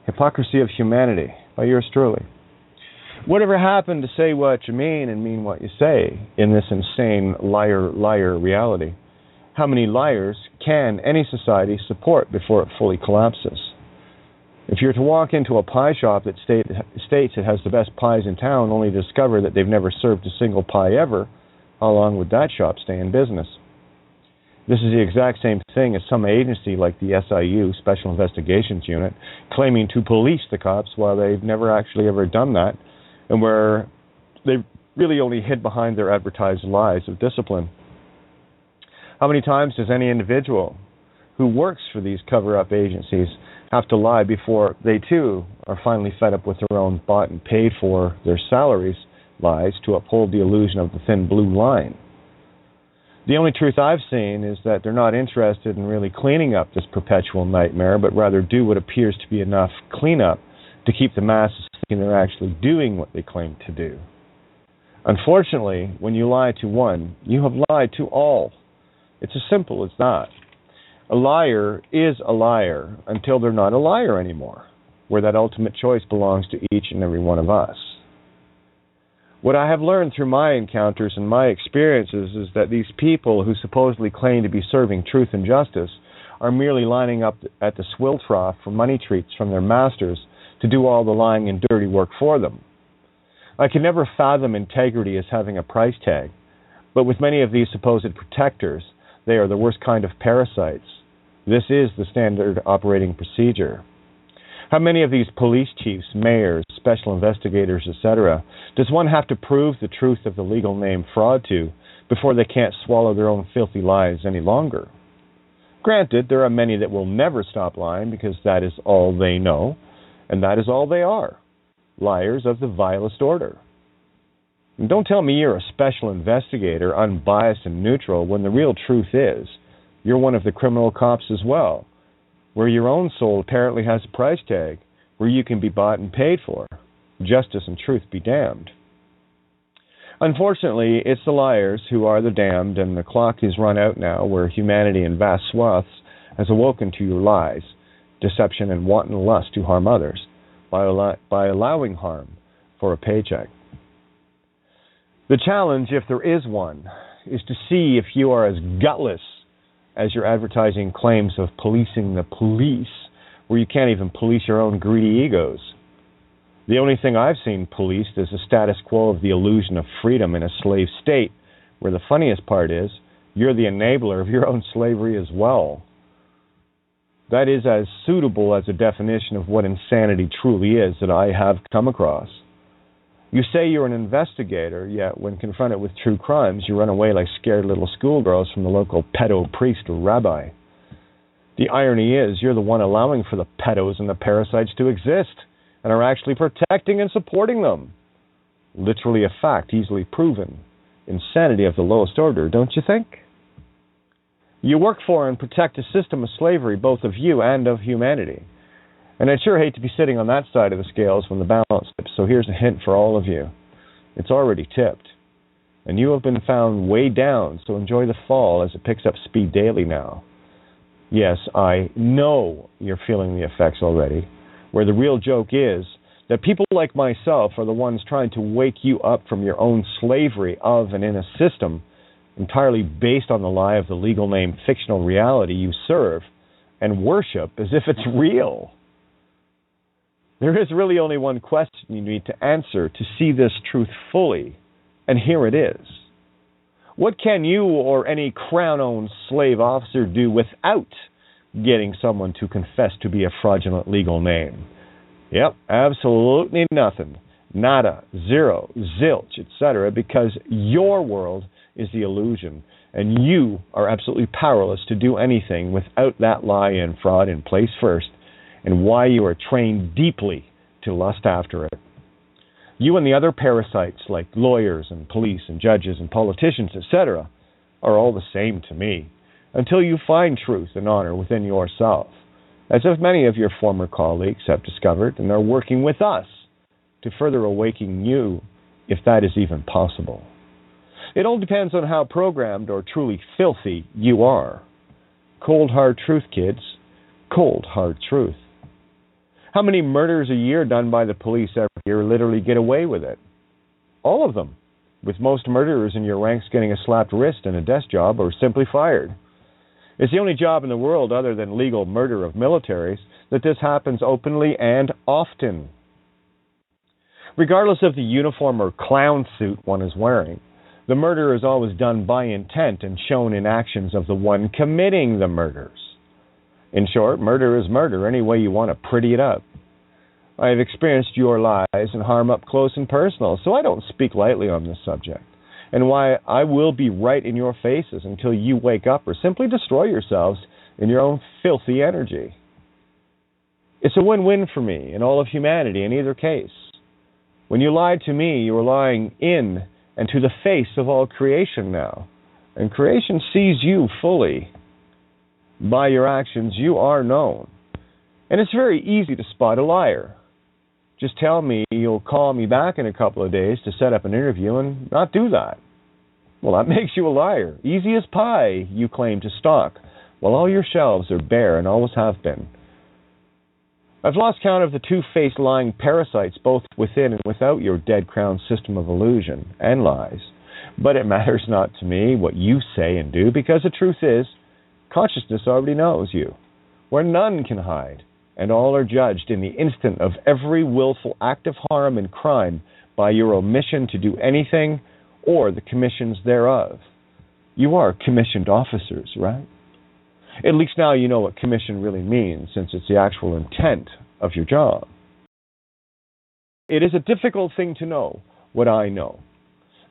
Hypocrisy of Humanity by yours truly. Whatever happened to say what you mean and mean what you say in this insane liar reality? How many liars can any society support before it fully collapses? If you're to walk into a pie shop that states it has the best pies in town only to discover that they've never served a single pie ever, how long would that shop stay in business? This is the exact same thing as some agency like the SIU, Special Investigations Unit, claiming to police the cops while they've never actually ever done that, and where they've really only hid behind their advertised lies of discipline. How many times does any individual who works for these cover-up agencies have to lie before they too are finally fed up with their own bought and paid for their salaries lies to uphold the illusion of the thin blue line? The only truth I've seen is that they're not interested in really cleaning up this perpetual nightmare, but rather do what appears to be enough cleanup to keep the masses thinking they're actually doing what they claim to do. Unfortunately, when you lie to one, you have lied to all. It's as simple as that. A liar is a liar until they're not a liar anymore, where that ultimate choice belongs to each and every one of us. What I have learned through my encounters and my experiences is that these people who supposedly claim to be serving truth and justice are merely lining up at the swill trough for money treats from their masters to do all the lying and dirty work for them. I can never fathom integrity as having a price tag, but with many of these supposed protectors, they are the worst kind of parasites. This is the standard operating procedure. How many of these police chiefs, mayors, special investigators, etc., does one have to prove the truth of the legal name fraud to before they can't swallow their own filthy lies any longer? Granted, there are many that will never stop lying because that is all they know, and that is all they are, liars of the vilest order. And don't tell me you're a special investigator, unbiased and neutral, when the real truth is you're one of the criminal cops as well, where your own soul apparently has a price tag, where you can be bought and paid for. Justice and truth be damned. Unfortunately, it's the liars who are the damned, and the clock is run out now where humanity in vast swaths has awoken to your lies, deception, and wanton lust to harm others by allowing harm for a paycheck. The challenge, if there is one, is to see if you are as gutless as your advertising claims of policing the police, where you can't even police your own greedy egos. The only thing I've seen policed is the status quo of the illusion of freedom in a slave state, where the funniest part is, you're the enabler of your own slavery as well. That is as suitable as a definition of what insanity truly is that I have come across. You say you're an investigator, yet when confronted with true crimes, you run away like scared little schoolgirls from the local pedo priest or rabbi. The irony is, you're the one allowing for the pedos and the parasites to exist, and are actually protecting and supporting them. Literally a fact easily proven. Insanity of the lowest order, don't you think? You work for and protect a system of slavery, both of you and of humanity. And I'd sure hate to be sitting on that side of the scales when the balance tips, so here's a hint for all of you. It's already tipped. And you have been found way down, so enjoy the fall as it picks up speed daily now. Yes, I know you're feeling the effects already, where the real joke is that people like myself are the ones trying to wake you up from your own slavery of and in a system entirely based on the lie of the legal name fictional reality you serve and worship as if it's real. There is really only one question you need to answer to see this truth fully, and here it is. What can you or any crown-owned slave officer do without getting someone to confess to be a fraudulent legal name? Yep, absolutely nothing. Nada, zero, zilch, etc., because your world is the illusion, and you are absolutely powerless to do anything without that lie and fraud in place first, and why you are trained deeply to lust after it. You and the other parasites like lawyers and police and judges and politicians, etc., are all the same to me, until you find truth and honor within yourself, as if many of your former colleagues have discovered and are working with us to further awaken you, if that is even possible. It all depends on how programmed or truly filthy you are. Cold, hard truth, kids. Cold, hard truth. How many murders a year done by the police every year literally get away with it? All of them, with most murderers in your ranks getting a slapped wrist and a desk job or simply fired. It's the only job in the world other than legal murder of militaries that this happens openly and often. Regardless of the uniform or clown suit one is wearing, the murder is always done by intent and shown in actions of the one committing the murders. In short, murder is murder any way you want to pretty it up. I have experienced your lies and harm up close and personal, so I don't speak lightly on this subject, and why I will be right in your faces until you wake up or simply destroy yourselves in your own filthy energy. It's a win-win for me and all of humanity in either case. When you lied to me, you were lying in and to the face of all creation now, and creation sees you fully. By your actions, you are known, and it's very easy to spot a liar. Just tell me you'll call me back in a couple of days to set up an interview and not do that. Well, that makes you a liar. Easy as pie, you claim to stock, while all your shelves are bare and always have been. I've lost count of the two-faced lying parasites both within and without your dead crown system of illusion and lies. But it matters not to me what you say and do, because the truth is, consciousness already knows you, where none can hide, and all are judged in the instant of every willful act of harm and crime by your omission to do anything or the commissions thereof. You are commissioned officers, right? At least now you know what commission really means, since it's the actual intent of your job. It is a difficult thing to know what I know,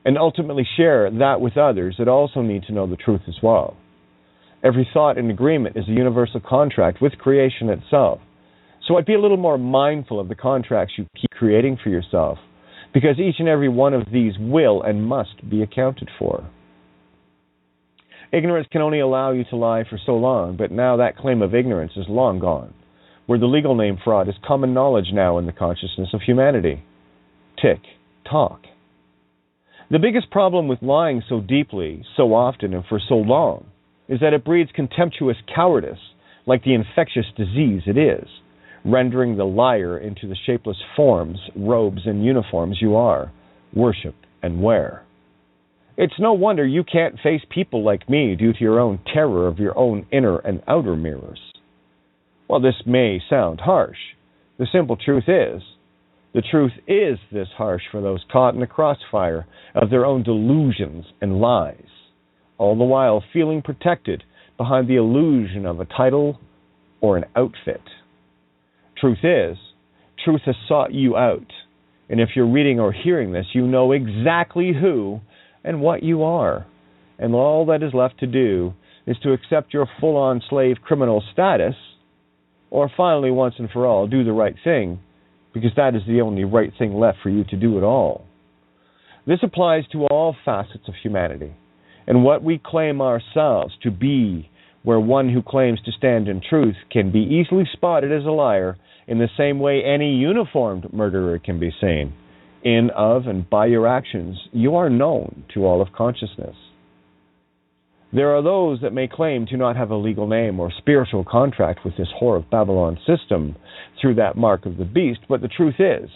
and ultimately share that with others that also need to know the truth as well. Every thought and agreement is a universal contract with creation itself. So I'd be a little more mindful of the contracts you keep creating for yourself, because each and every one of these will and must be accounted for. Ignorance can only allow you to lie for so long, but now that claim of ignorance is long gone, where the legal name fraud is common knowledge now in the consciousness of humanity. Tick, tock. The biggest problem with lying so deeply, so often, and for so long is that it breeds contemptuous cowardice, like the infectious disease it is, rendering the liar into the shapeless forms, robes, and uniforms you are, worship, and wear. It's no wonder you can't face people like me due to your own terror of your own inner and outer mirrors. While this may sound harsh, the simple truth is, the truth is this harsh for those caught in the crossfire of their own delusions and lies, all the while feeling protected behind the illusion of a title or an outfit. Truth is, truth has sought you out, and if you're reading or hearing this, you know exactly who and what you are, and all that is left to do is to accept your full-on slave criminal status, or finally, once and for all, do the right thing, because that is the only right thing left for you to do at all. This applies to all facets of humanity, and what we claim ourselves to be, where one who claims to stand in truth can be easily spotted as a liar in the same way any uniformed murderer can be seen. In, of, and by your actions, you are known to all of consciousness. There are those that may claim to not have a legal name or spiritual contract with this whore of Babylon system through that mark of the beast, but the truth is,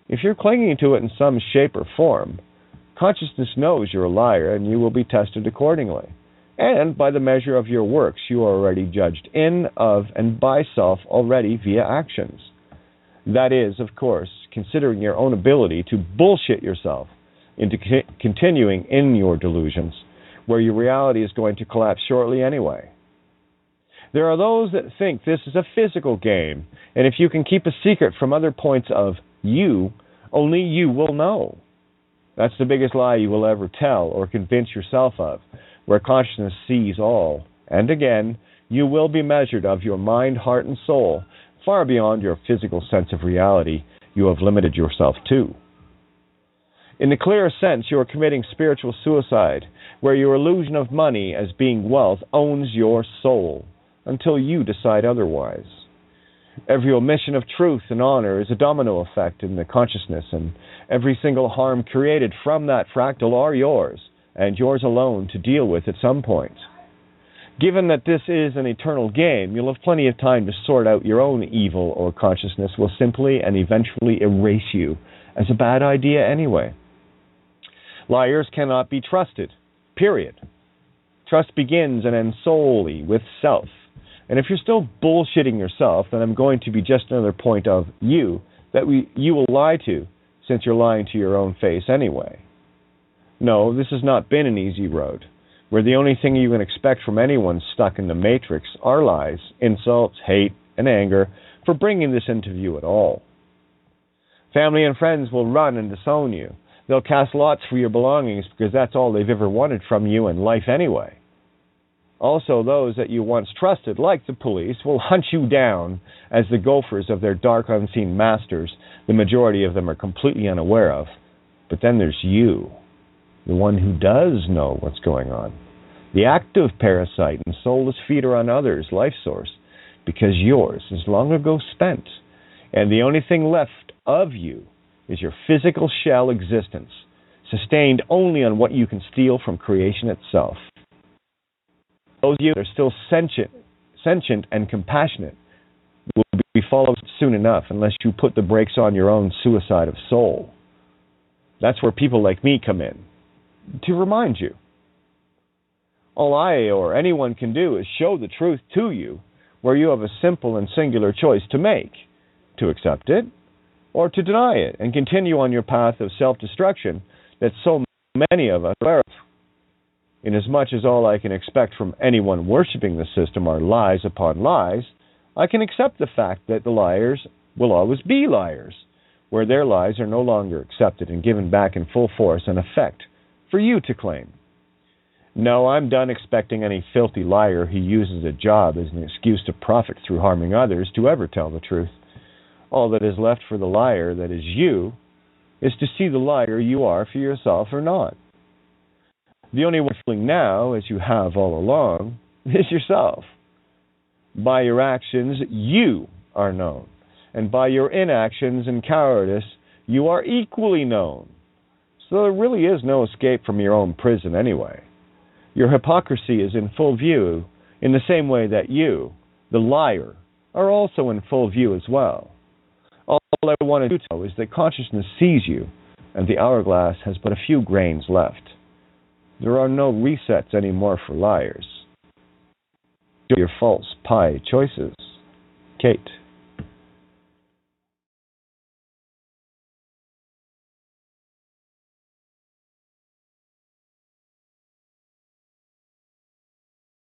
if you're clinging to it in some shape or form, consciousness knows you're a liar and you will be tested accordingly. And by the measure of your works, you are already judged in, of, and by self already via actions. That is, of course, considering your own ability to bullshit yourself into continuing in your delusions, where your reality is going to collapse shortly anyway. There are those that think this is a physical game, and if you can keep a secret from other points of you, only you will know. That's the biggest lie you will ever tell or convince yourself of, where consciousness sees all, and again, you will be measured of your mind, heart, and soul, far beyond your physical sense of reality you have limited yourself to. In the clear sense, you are committing spiritual suicide, where your illusion of money as being wealth owns your soul, until you decide otherwise. Every omission of truth and honor is a domino effect in the consciousness, and every single harm created from that fractal are yours, and yours alone to deal with at some point. Given that this is an eternal game, you'll have plenty of time to sort out your own evil, or consciousness will simply and eventually erase you as a bad idea anyway. Liars cannot be trusted, period. Trust begins and ends solely with self. And if you're still bullshitting yourself, then I'm going to be just another point of you that you will lie to, since you're lying to your own face anyway. No, this has not been an easy road, where the only thing you can expect from anyone stuck in the matrix are lies, insults, hate, and anger for bringing this into view at all. Family and friends will run and disown you. They'll cast lots for your belongings because that's all they've ever wanted from you in life anyway. Also, those that you once trusted, like the police, will hunt you down as the gophers of their dark, unseen masters the majority of them are completely unaware of. But then there's you, the one who does know what's going on, the active parasite and soulless feeder on others' life source, because yours is long ago spent, and the only thing left of you is your physical shell existence, sustained only on what you can steal from creation itself. Those of you that are still sentient and compassionate will be followed soon enough unless you put the brakes on your own suicide of soul. That's where people like me come in, to remind you. All I or anyone can do is show the truth to you, where you have a simple and singular choice to make, to accept it or to deny it and continue on your path of self-destruction that so many of us are aware of. Inasmuch as all I can expect from anyone worshiping the system are lies upon lies, I can accept the fact that the liars will always be liars, where their lies are no longer accepted and given back in full force and effect for you to claim. No, I'm done expecting any filthy liar who uses a job as an excuse to profit through harming others to ever tell the truth. All that is left for the liar, that is you, is to see the liar you are for yourself or not. The only one feeling now, as you have all along, is yourself. By your actions, you are known. And by your inactions and cowardice, you are equally known. So there really is no escape from your own prison anyway. Your hypocrisy is in full view in the same way that you, the liar, are also in full view as well. All I want to know is that consciousness sees you, and the hourglass has but a few grains left. There are no resets anymore for liars. Your false pie choices. Kate.